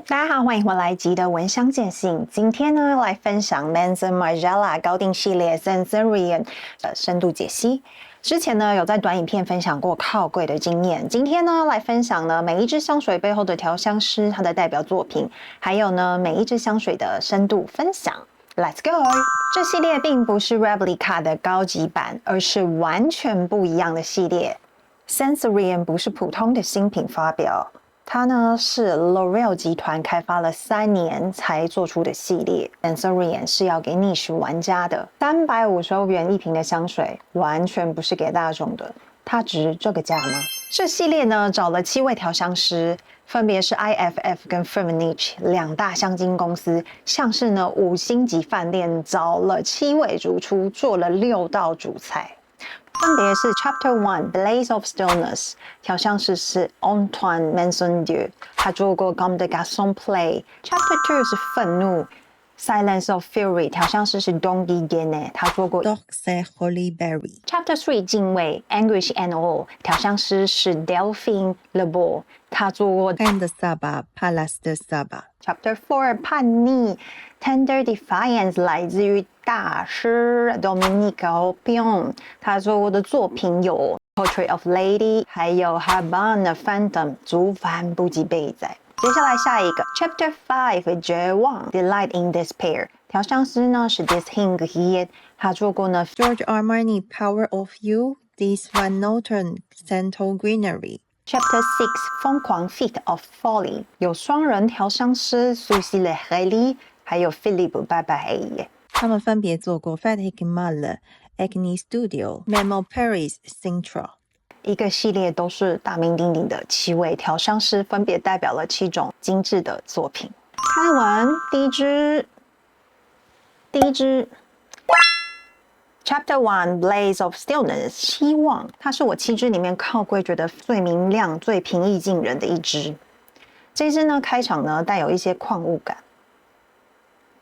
大家好，欢迎回来吉的闻香见信。今天呢，来分享 Manzon Margiela 高定系列 Sensorian 的深度解析。之前呢，有在短影片分享过靠柜的经验。今天呢，来分享呢每一支香水背后的调香师他的代表作品，还有呢每一支香水的深度分享。Let's go！ 这系列并不是 Replica 的高级版，而是完全不一样的系列。Sensorian 不是普通的新品发表。它呢是 L'Oreal 集团开发了3年才做出的系列 ，Sensorian 是要给niche玩家的。350欧元一瓶的香水，完全不是给大众的。它值这个价吗？这系列呢找了7位调香师，分别是 IFF 跟 Firmenich 2大香精公司，像是呢5星级饭店找了7位主厨做了6道主菜。分别是 Chapter 1 Blaze of Stillness 调香师是 Antoine Maisonneuve 他做过 Comme des Garçons Play。 Chapter 2是愤怒 Silence of Fury 调香师是 Tanguy Guénet 他做过 Dorset Holy Berry。 Chapter 3敬畏 Anguish and All 调香师是 Delphine Lebeau 他做过 And Saba Palace de Saba。 Chapter 4叛逆 Tender Defiance 来自于大师 Dominique Oppion 他做过的作品有 Portrait of Lady 还有 Habana Phantom 族繁不及备载。接下来下一个 Chapter 5绝望 Delight in Despair 调香师呢是 Distingue Hiet 他做过呢 George Armani Power of You This Van Noten Santal Greenery。 Chapter 6疯狂 Fit of Folly 有双人调香师 Sucille Helly 还有 Philippe Barbaret。他们分别做过 Frédéric Malle Acne Studio Memo Paris Sintra。 一个系列都是大名鼎鼎的7位调香师，分别代表了7种精致的作品。开完第一支 Chapter 1 Blaze of Stillness 希望，它是我7支里面靠柜觉得最明亮最平易近人的一支。这支呢开场呢带有一些矿物感，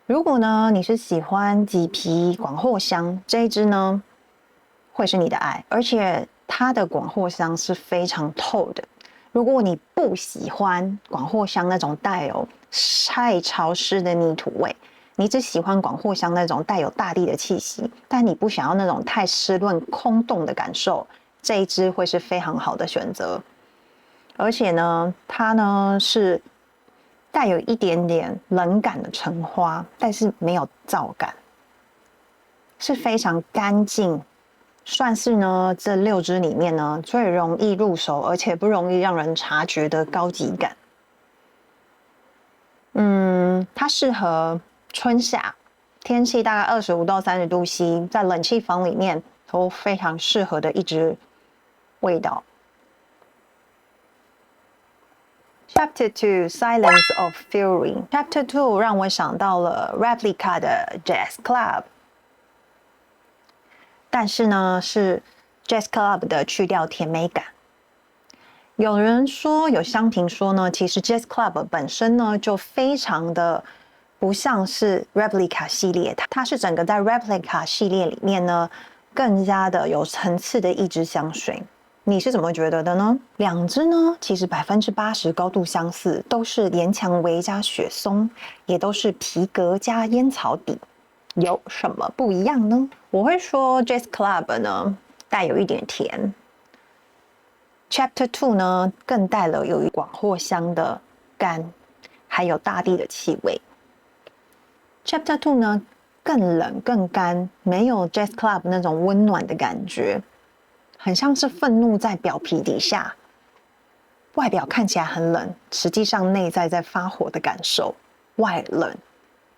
如果呢你是喜欢麂皮广藿香，这一支呢会是你的爱，而且它的广藿香是非常透的。如果你不喜欢广藿香那种带有太潮湿的泥土味，你只喜欢广藿香那种带有大地的气息，但你不想要那种太湿润空洞的感受，这一支会是非常好的选择。而且呢它呢是带有一点点冷感的橙花，但是没有燥感，是非常干净，算是呢这6支里面呢最容易入手而且不容易让人察觉的高级感。它适合春夏天气大概25到30度 C， 在冷气房里面都非常适合的一支味道。Chapter 2 Silence of Fury Chapter 2让我想到了 Replica 的 Jazz Club， 但是呢是 Jazz Club 的去掉甜美感。有人说，有香评说呢，其实 Jazz Club 本身呢就非常的不像是 Replica 系列，它是整个在 Replica 系列里面呢更加的有层次的一支香水。你是怎么觉得的呢？2支呢其实80%高度相似，都是岩蔷薇加雪松，也都是皮革加烟草底，有什么不一样呢？我会说 Jazz Club 呢带有一点甜， Chapter 2呢更带了有广藿香的干，还有大地的气味。Chapter 2呢更冷更干，没有 Jazz Club 那种温暖的感觉，很像是愤怒在表皮底下，外表看起来很冷，实际上内在在发火的感受，外冷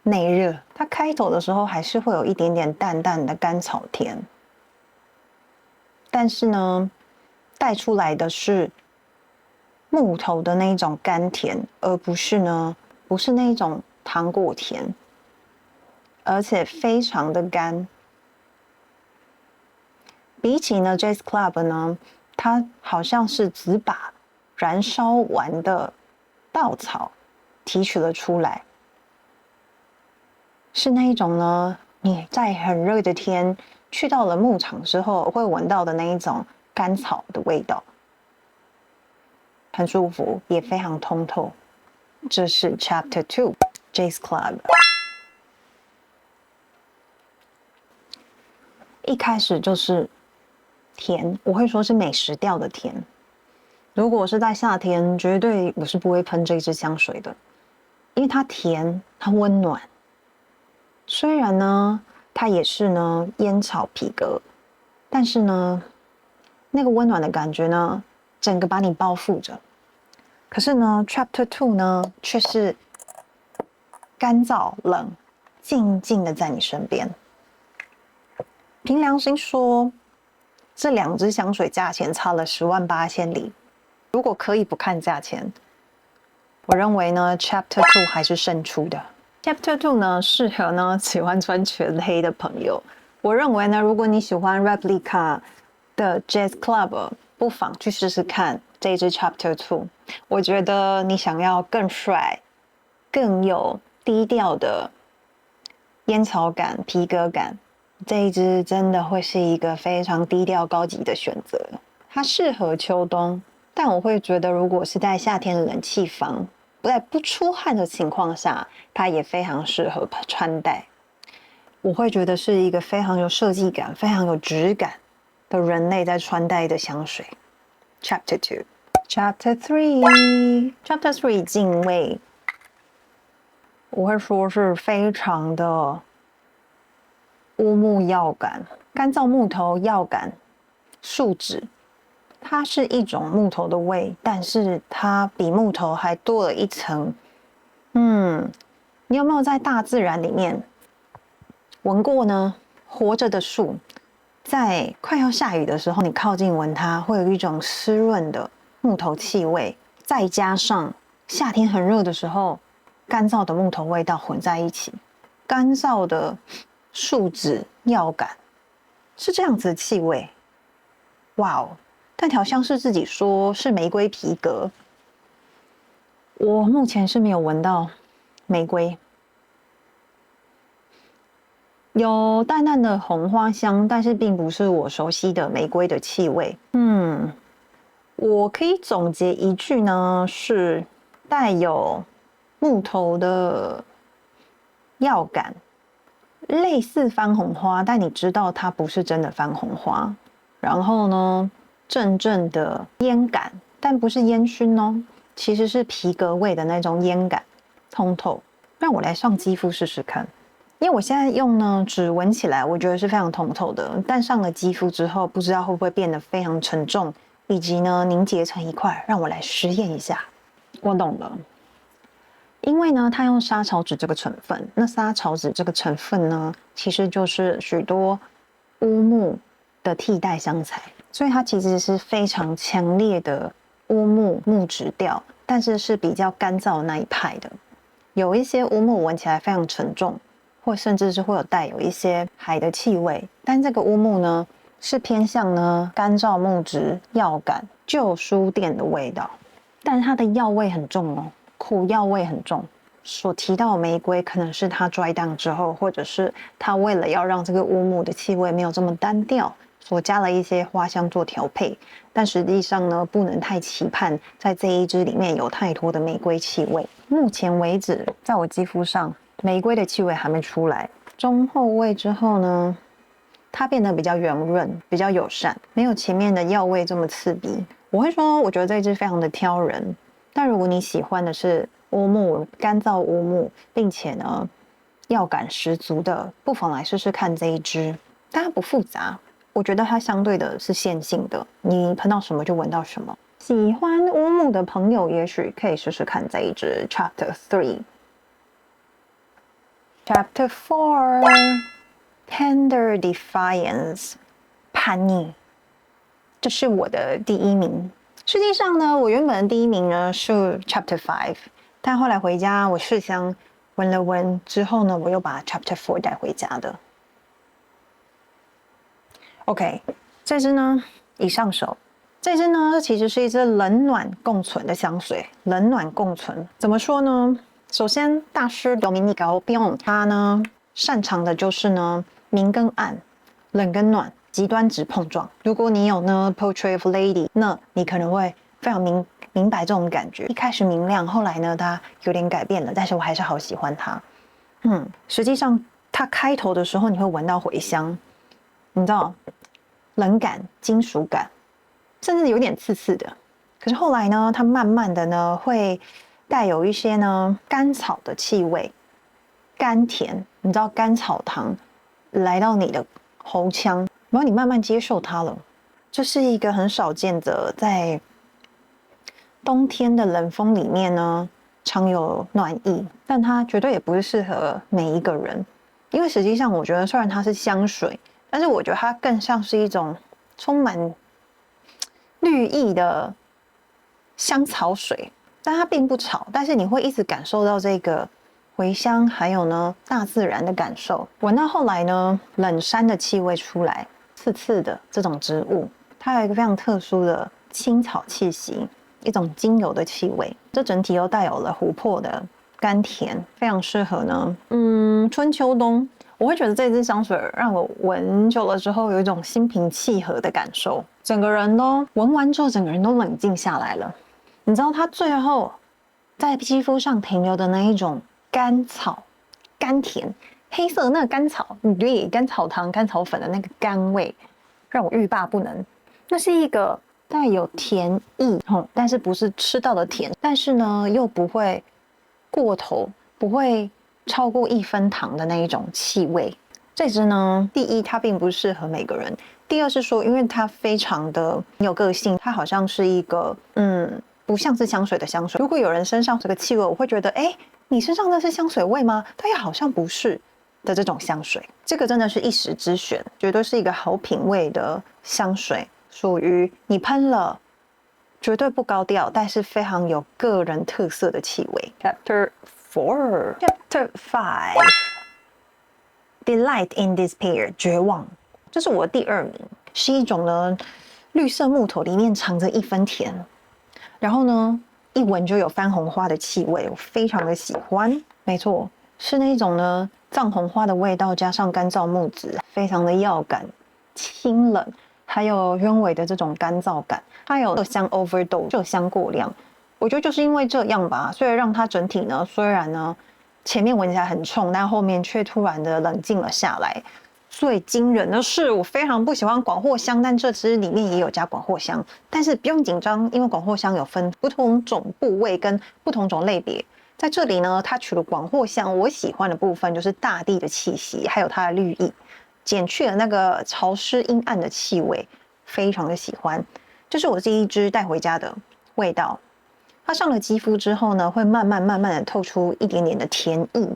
内热。它开头的时候还是会有一点点淡淡的甘草甜，但是呢带出来的是木头的那一种甘甜，而不是那一种糖果甜，而且非常的干。比起呢 Jazz Club 呢，它好像是只把燃烧完的稻草提取了出来，是那一种呢你在很热的天去到了牧场之后会闻到的那一种甘草的味道，很舒服，也非常通透。这是 Chapter 2 J's Club。一开始就是甜，我会说是美食调的甜。如果是在夏天，绝对我是不会喷这支香水的，因为它甜，它温暖。虽然呢，它也是呢烟草皮革，但是呢，那个温暖的感觉呢，整个把你包覆着。可是呢 ，Chapter 2呢，却是干燥冷，静静的在你身边。凭良心说，这两支香水价钱差了108000里。如果可以不看价钱，我认为呢 ，Chapter 2还是胜出的。Chapter 2呢，适合呢喜欢穿全黑的朋友。我认为呢，如果你喜欢 Replica 的 Jazz Club， 不妨去试试看这一支 Chapter 2。我觉得你想要更帅、更有低调的烟草感、皮革感，这一支真的会是一个非常低调高级的选择。它适合秋冬，但我会觉得如果是在夏天的冷气房，在不出汗的情况下，它也非常适合穿戴。我会觉得是一个非常有设计感、非常有质感的人类在穿戴的香水。Chapter 2 Chapter 3 Chapter 3敬畏，我会说是非常的乌木药感，干燥木头药感，树脂，它是一种木头的味，但是它比木头还多了一层。你有没有在大自然里面闻过呢？活着的树，在快要下雨的时候，你靠近闻它，会有一种湿润的木头气味，再加上夏天很热的时候，干燥的木头味道混在一起，干燥的树脂药感，是这样子的气味。哇哦！但调香师自己说是玫瑰皮革，我目前是没有闻到玫瑰。有淡淡的红花香，但是并不是我熟悉的玫瑰的气味。我可以总结一句呢，是带有木头的药感，类似番红花，但你知道它不是真的番红花。然后呢，阵阵的烟感，但不是烟熏哦，其实是皮革味的那种烟感，通透。让我来上肌肤试试看。因为我现在用呢，只闻起来我觉得是非常通透的，但上了肌肤之后，不知道会不会变得非常沉重，以及呢凝结成一块。让我来实验一下。我懂了，因为呢，它用莎草脂这个成分，那莎草脂这个成分呢，其实就是许多乌木的替代香材，所以它其实是非常强烈的乌木木质调，但是是比较干燥的那一派的。有一些乌木闻起来非常沉重。或甚至是会有带有一些海的气味，但这个乌木呢是偏向呢干燥木质药感旧书店的味道，但它的药味很重哦，苦药味很重。所提到的玫瑰可能是它 dry down 之后，或者是它为了要让这个乌木的气味没有这么单调，所加了一些花香做调配，但实际上呢不能太期盼在这一支里面有太多的玫瑰气味。目前为止，在我肌肤上。玫瑰的气味还没出来，中后味之后呢，它变得比较圆润，比较友善，没有前面的药味这么刺鼻。我会说，我觉得这支非常的挑人。但如果你喜欢的是乌木干燥乌木，并且呢药感十足的，不妨来试试看这一支。但它不复杂，我觉得它相对的是线性的，你喷到什么就闻到什么。喜欢乌木的朋友，也许可以试试看这一支 Chapter 3。Chapter 4 Tender Defiance 叛逆，这是我的第一名。实际上呢，我原本的第一名呢是 Chapter 5，但后来回家我试香闻了闻之后呢，我又把 Chapter 4带回家的。OK， 这支呢一上手，这支呢其实是一支冷暖共存的香水。冷暖共存怎么说呢？首先，大师 Dominique Aubion 他呢擅长的就是呢明跟暗、冷跟暖极端值碰撞。如果你有呢 Portrait of Lady， 那你可能会非常明白这种感觉。一开始明亮，后来呢，它有点改变了，但是我还是好喜欢它。实际上它开头的时候你会闻到茴香，你知道，冷感、金属感，甚至有点刺刺的。可是后来呢，它慢慢的呢会带有一些呢甘草的气味，甘甜，你知道甘草糖来到你的喉腔，然后你慢慢接受它了。这是一个很少见的，在冬天的冷风里面呢，常有暖意，但它绝对也不是适合每一个人。因为实际上，我觉得虽然它是香水，但是我觉得它更像是一种充满绿意的香草水，但它并不吵，但是你会一直感受到这个茴香，还有呢大自然的感受。闻到后来呢，冷杉的气味出来，刺刺的这种植物，它有一个非常特殊的青草气息，一种精油的气味。这整体又带有了琥珀的甘甜，非常适合呢，春秋冬。我会觉得这支香水让我闻久了之后有一种心平气和的感受，整个人都闻完之后，整个人都冷静下来了。你知道它最后在肌肤上停留的那一种甘草、甘甜、黑色的那个甘草，对，甘草糖、甘草粉的那个甘味，让我欲罢不能。那是一个带有甜意，但是不是吃到的甜，但是呢又不会过头，不会超过1分糖的那一种气味。这支呢，第一它并不适合每个人，第二是说因为它非常的有个性，它好像是一个不像是香水的香水。如果有人身上这个气味，我会觉得你身上那是香水味吗？它也好像不是的这种香水。这个真的是一时之选，绝对是一个好品味的香水，属于你喷了绝对不高调，但是非常有个人特色的气味。Chapter 4 Chapter 5 Delight in Despair 绝望，这是我的第2名，是一种呢绿色木头里面藏着1分甜，然后呢一闻就有番红花的气味，我非常的喜欢。没错，是那种呢藏红花的味道加上干燥木质，非常的药感、清冷，还有鸢尾的这种干燥感，它有麝香 overdose 麝香过量。我觉得就是因为这样吧，所以让它整体呢，虽然呢前面闻起来很冲，但后面却突然的冷静了下来。最惊人的是，我非常不喜欢广藿香，但这支里面也有加广藿香，但是不用紧张，因为广藿香有分不同种部位跟不同种类别。在这里呢，它取了广藿香，我喜欢的部分就是大地的气息，还有它的绿意，减去了那个潮湿阴暗的气味，非常的喜欢。这是我第一支带回家的味道。它上了肌肤之后呢，会慢慢的透出一点点的甜意。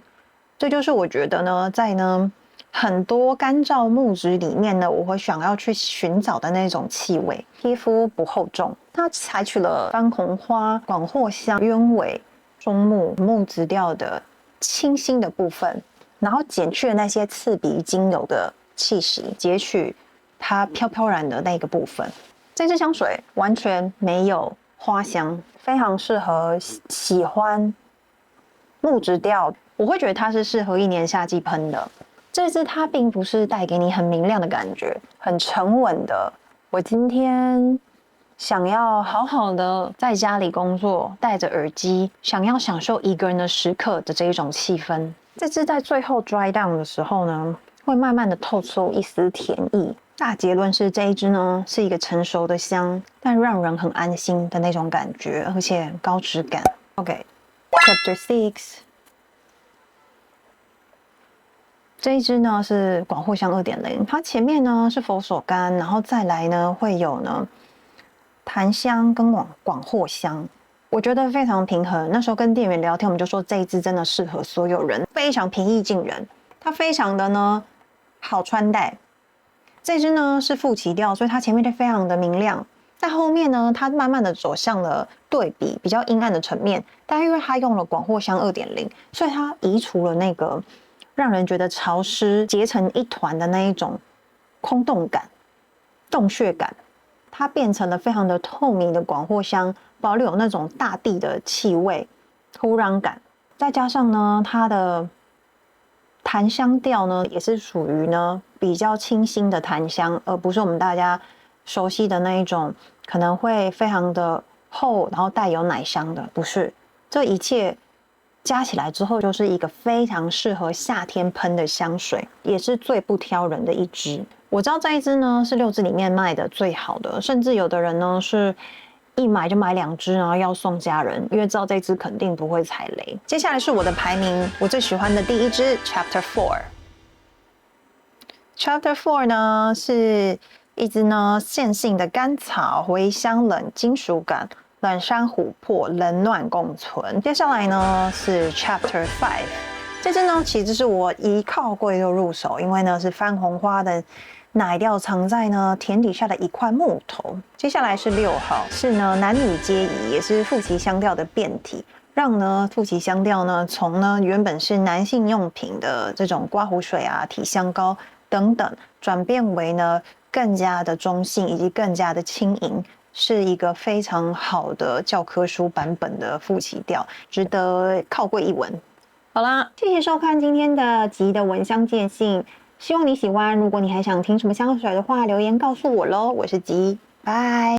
这就是我觉得呢，在呢很多干燥木质里面呢，我会想要去寻找的那种气味。皮肤不厚重，它采取了番红花、广藿香、鸢尾、中木木质调的清新的部分，然后减去了那些刺鼻精油的气息，截取它飘飘然的那个部分。这支香水完全没有花香，非常适合喜欢木质调，我会觉得它是适合1年夏季喷的。这支它并不是带给你很明亮的感觉，很沉稳的。我今天想要好好的在家里工作，戴着耳机，想要享受一个人的时刻的这一种气氛。这支在最后 dry down 的时候呢，会慢慢的透出一丝甜意。大结论是这一支呢是一个成熟的香，但让人很安心的那种感觉，而且高质感。OK，Chapter 6。这一支呢是广藿香 2.0， 它前面呢是佛手柑，然后再来呢会有呢檀香跟广藿香，我觉得非常平衡。那时候跟店员聊天，我们就说这一支真的适合所有人，非常平易近人，它非常的呢好穿戴。这支呢是副旗调，所以它前面就非常的明亮，在后面呢它慢慢的走向了对比比较阴暗的层面，但因为它用了广藿香 2.0， 所以它移除了那个让人觉得潮湿结成一团的那一种空洞感、洞穴感，它变成了非常的透明的广藿香，保留有那种大地的气味、土壤感，再加上呢它的檀香调呢也是属于呢比较清新的檀香，而不是我们大家熟悉的那一种可能会非常的厚，然后带有奶香的，不是，这一切加起来之后，就是一个非常适合夏天喷的香水，也是最不挑人的一支。我知道这一支呢是6支里面卖的最好的，甚至有的人呢是一买就买2支，然后要送家人，因为知道这支肯定不会踩雷。接下来是我的排名，我最喜欢的第一支 Chapter 4。Chapter 4呢是一支呢线性的甘草、茴香冷、金属感。冷杉琥珀，冷暖共存。接下来呢是 Chapter 5，这支呢其实是我一靠柜就入手，因为呢是番红花的奶调藏在呢田底下的一块木头。接下来是6号，是呢男女皆宜，也是馥奇香调的变体，让呢馥奇香调呢从呢原本是男性用品的这种刮胡水啊、体香膏等等，转变为呢更加的中性以及更加的轻盈。是一个非常好的教科书版本的馥奇调，值得靠柜一闻。好啦，谢谢收看今天的吉的闻香见信，希望你喜欢。如果你还想听什么香水的话，留言告诉我咯。我是吉，拜。